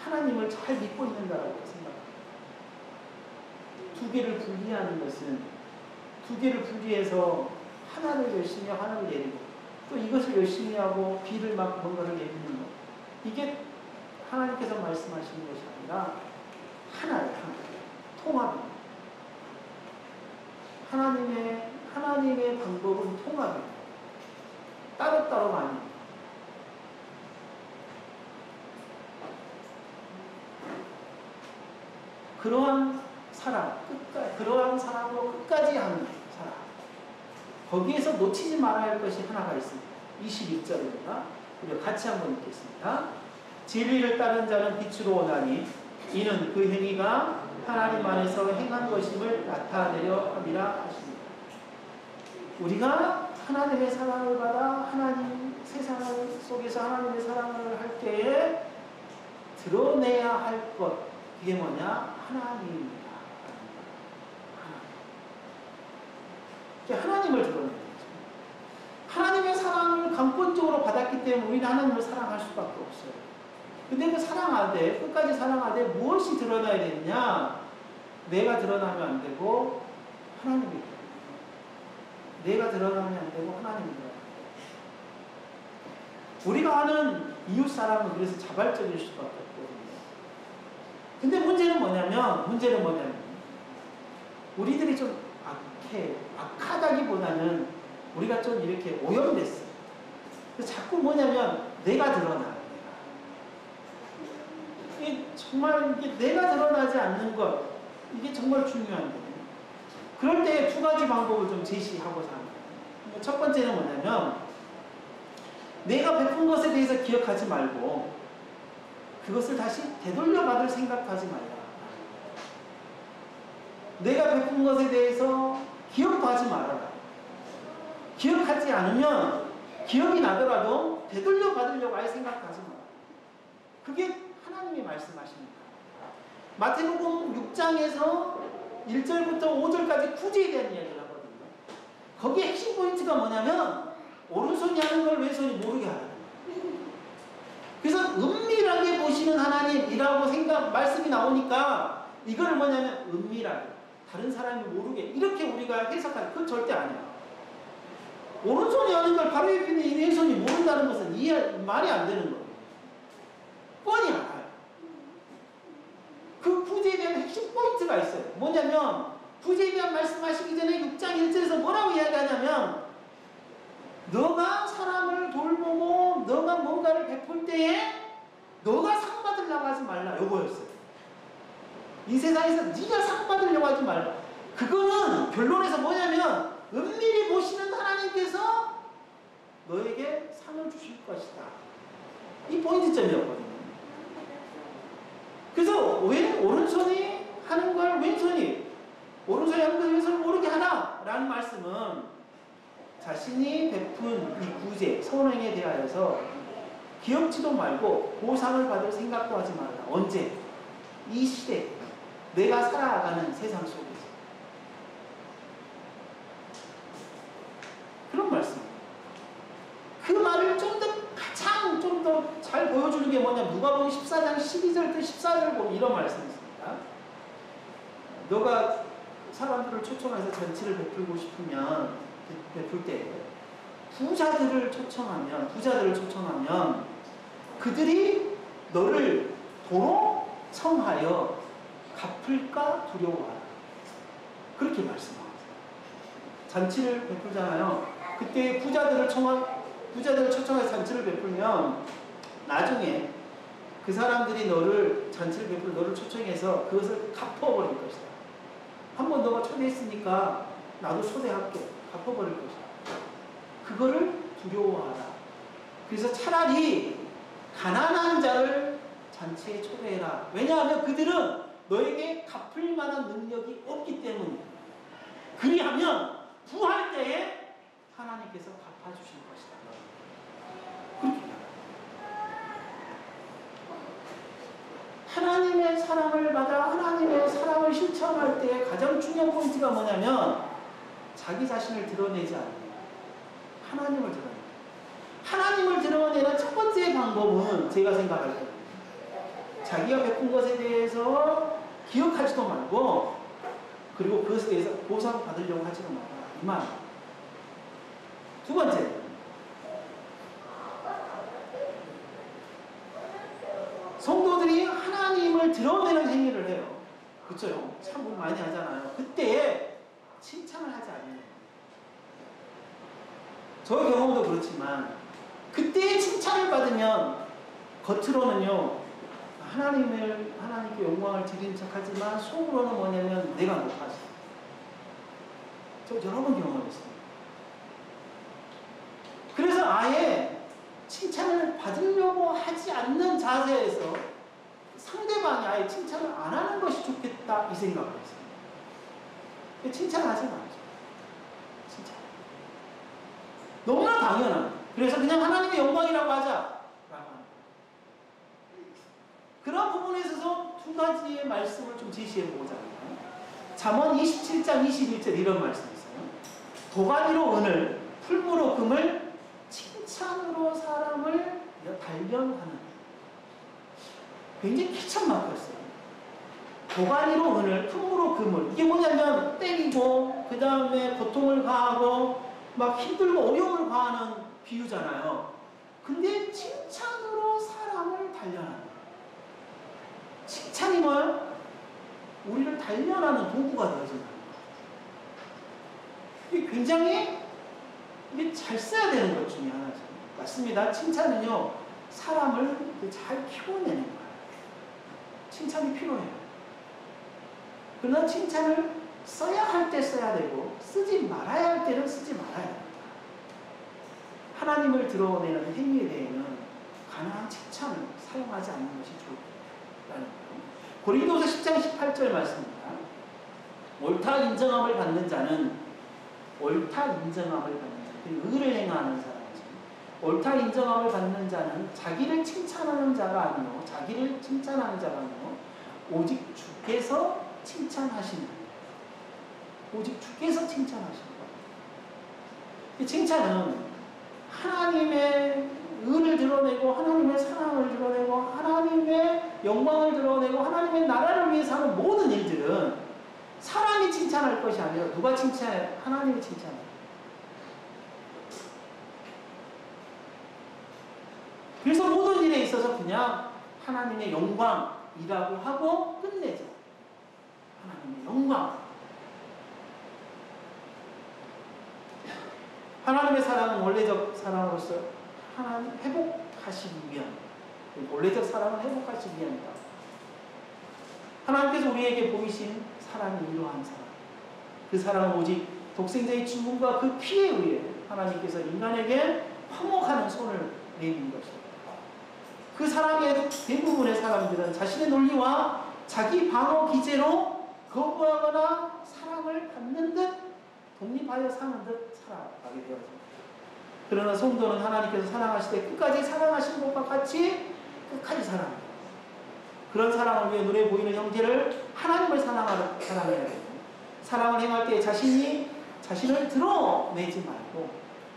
하나님을 잘 믿고 있는다라고 생각합니다. 두 개를 분리하는 것은, 두 개를 분리해서 하나를 열심히 하고 하나를 내리고 또 이것을 열심히 하고 비를 막 뭔가를 내리는 것, 이게 하나님께서 말씀하시는 것이 아니라 하나예요. 통합입니다. 하나님의 방법은 통합입니다. 따로따로가 아닙니다. 그러한 사랑, 그러한 사랑으로 끝까지 하는 사랑. 거기에서 놓치지 말아야 할 것이 하나가 있습니다. 21절입니다. 우리 같이 한번 읽겠습니다. 진리를 따른 자는 빛으로 오나니 이는 그 행위가 하나님 안에서 행한 것임을 나타내려 함이라 하십니다. 우리가 하나님의 사랑을 받아 하나님 세상 속에서 하나님의 사랑을 할 때에 드러내야 할 것, 그게 뭐냐? 하나님입니다. 하나님을 드러내는 거죠. 하나님의 사랑을 강권적으로 받았기 때문에 우리는 하나님을 사랑할 수밖에 없어요. 근데 그 사랑하되, 끝까지 사랑하되 무엇이 드러나야 되느냐? 내가 드러나면 안 되고 하나님이 드러나야 돼요. 내가 드러나면 안 되고 하나님이 드러나야 돼요. 우리가 아는 이웃 사랑은 그래서 자발적일 수밖에 없거든요. 근데 문제는 뭐냐면 우리들이 좀 악하다기보다는 우리가 좀 이렇게 오염됐어요. 자꾸 뭐냐면 내가 드러나. 정말 이게 내가 드러나지 않는 것, 이게 정말 중요한 거예요. 그럴 때 두 가지 방법을 좀 제시하고자 합니다. 첫 번째는 뭐냐면 내가 베푼 것에 대해서 기억하지 말고 그것을 다시 되돌려받을 생각도 하지 말라. 내가 베푼 것에 대해서 기억도 하지 말아라. 기억하지 않으면 기억이 나더라도 되돌려받으려고 아예 생각도 하지 마라. 그게 하나님이 말씀하십니다. 마태복음 6장에서 1절부터 5절까지 구제에 대한 이야기를 하거든요. 거기에 핵심 포인트가 뭐냐면 오른손이 하는 걸 왼손이 모르게 하는 거예요. 그래서 은밀하게 보시는 하나님이라고 말씀이 나오니까 이거를 뭐냐면 은밀하게 다른 사람이 모르게 이렇게 우리가 해석하는, 그건 절대 아니야. 오른손이 하는 걸 바로 옆에 있는 이 왼손이 모른다는 것은 말이 안 되는 거예요. 뻔히 알아요. 그 구제에 대한 핵심 포인트가 있어요. 뭐냐면 구제에 대한 말씀하시기 전에 6장 1절에서 뭐라고 이야기하냐면 너가 사람을 돌보고 너가 뭔가를 베풀 때에 너가 상 받으려고 하지 말라, 요거였어요. 이 세상에서 네가 상 받으려고 하지 말라. 그거는 결론에서 뭐냐면 은밀히 보시는 하나님께서 너에게 상을 주실 것이다. 이 포인트점이었거든요. 그래서 왜 오른손이 하는 걸 오른손이 하는 걸 왼손을 모르게 하나? 라는 말씀은 자신이 베푼 이 구제, 선행에 대하여서 기억지도 말고 보상을 받을 생각도 하지 말라. 언제? 이 시대, 내가 살아가는 세상 속에서. 그런 말씀. 그 말을 가장 좀 더 잘 보여주는 게 뭐냐? 누가복음 14장 12절부터 14절 보면 이런 말씀이 있습니다. 너가 사람들을 초청해서 잔치를 베풀고 싶으면 베풀 때 부자들을 초청하면 그들이 너를 도로 청하여 갚을까 두려워하라. 그렇게 말씀합니다. 잔치를 베풀잖아요. 그때 부자들을 초청해서 잔치를 베풀면 나중에 그 사람들이 잔치를 베풀 너를 초청해서 그것을 갚아버릴 것이다. 한번 너가 초대했으니까 나도 초대할게. 갚아버릴 것이다. 그거를 두려워하라. 그래서 차라리 가난한 자를 잔치에 초대해라. 왜냐하면 그들은 너에게 갚을 만한 능력이 없기 때문이야. 그리하면 부활 때에 하나님께서 갚아주실 것이다. 그렇게 하나님의 사랑을 받아 하나님의 사랑을 실천할 때 가장 중요한 포인트가 뭐냐면 자기 자신을 드러내지 않는 하나님을 드러내는 하나님을 드러내는 첫 번째 방법은 제가 생각할 때 자기가 베푼 것에 대해서 기억하지도 말고 그리고 그것에 대해서 보상받으려고 하지도 마라. 이 말. 두 번째 성도들이 하나님을 드러내는 행위를 해요. 그렇죠? 참 많이 하잖아요. 그때 칭찬을 하지 않는 저의 경우도 그렇지만 그때 칭찬을 받으면 겉으로는요 하나님께 영광을 드리는 척하지만 속으로는 뭐냐면 내가 높아져. 저 여러 번 경험했어요. 그래서 아예 칭찬을 받으려고 하지 않는 자세에서 상대방이 아예 칭찬을 안 하는 것이 좋겠다 이 생각을 했어요. 칭찬을 하지 말죠. 칭찬. 너무나 당연한. 그래서 그냥 하나님의 영광이라고 하자. 그런 부분에 있어서 두 가지의 말씀을 좀 제시해보고자 합니다. 잠언 27장 21절 이런 말씀이 있어요. 도가니로 은을, 풀무로 금을, 칭찬으로 사람을 단련하는. 굉장히 키참 막혔어요. 도가니로 은을, 풀무로 금을. 이게 뭐냐면 때리고 그 다음에 고통을 가하고 막 힘들고 어려움을 가하는 비유잖아요. 근데 칭찬으로 사람을 단련하는. 칭찬이 뭐예요? 우리를 단련하는 도구가 되어진다. 이게 굉장히 이게 잘 써야 되는 것 중에 하나죠. 맞습니다. 칭찬은요, 사람을 잘 키워내는 거예요. 칭찬이 필요해요. 그러나 칭찬을 써야 할 때 써야 되고, 쓰지 말아야 할 때는 쓰지 말아야 합니다. 하나님을 드러내는 행위에 대해서는 가능한 칭찬을 사용하지 않는 것이 좋다는 거예요. 고린도서 10장 18절 말씀입니다. 옳다 인정함을 받는 자는 의를 행하는 사람이지. 옳다 인정함을 받는 자는 자기를 칭찬하는 자가 아니요 오직 주께서 칭찬하시는 오직 주께서 칭찬하시는 거예요. 이 칭찬은 하나님의 의를 드러내고 하나님의 사랑을 드러내고 하나님의 영광을 드러내고 하나님의 나라를 위해서 하는 모든 일들은 사람이 칭찬할 것이 아니라 누가 칭찬해? 하나님이 칭찬해요. 그래서 모든 일에 있어서 그냥 하나님의 영광이라고 하고 끝내죠. 하나님의 영광. 하나님의 사랑은 원래적 사랑으로서 하나님 회복하시기 위한 원래적 사랑은 회복하시기 위함이다. 하나님께서 우리에게 보이신 사랑이 이러한 사랑. 그 사랑은 오직 독생자의 죽음과 그 피에 의해 하나님께서 인간에게 화목하는 손을 내민 것입니다. 그 사랑의 대부분의 사람들은 자신의 논리와 자기 방어 기제로 거부하거나 사랑을 받는 듯 독립하여 사는 듯 살아가게 되어집니다. 그러나 성도는 하나님께서 사랑하실 때 끝까지 사랑하신 것과 같이 끝까지 사랑합니다. 그런 사랑을 위해 눈에 보이는 형제를 하나님을 사랑해야 되고 사랑을 행할 때 자신을 드러내지 말고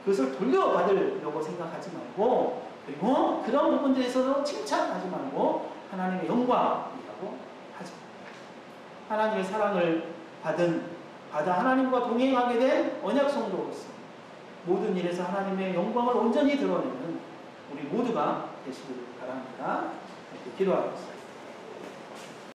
그것을 돌려받으려고 생각하지 말고 그리고 그런 부분들에서도 칭찬하지 말고 하나님의 영광이라고 하죠. 하나님의 사랑을 받아 하나님과 동행하게 된 언약 성도로서 모든 일에서 하나님의 영광을 온전히 드러내는 우리 모두가 되시길 바랍니다. 이렇게 기도하겠습니다.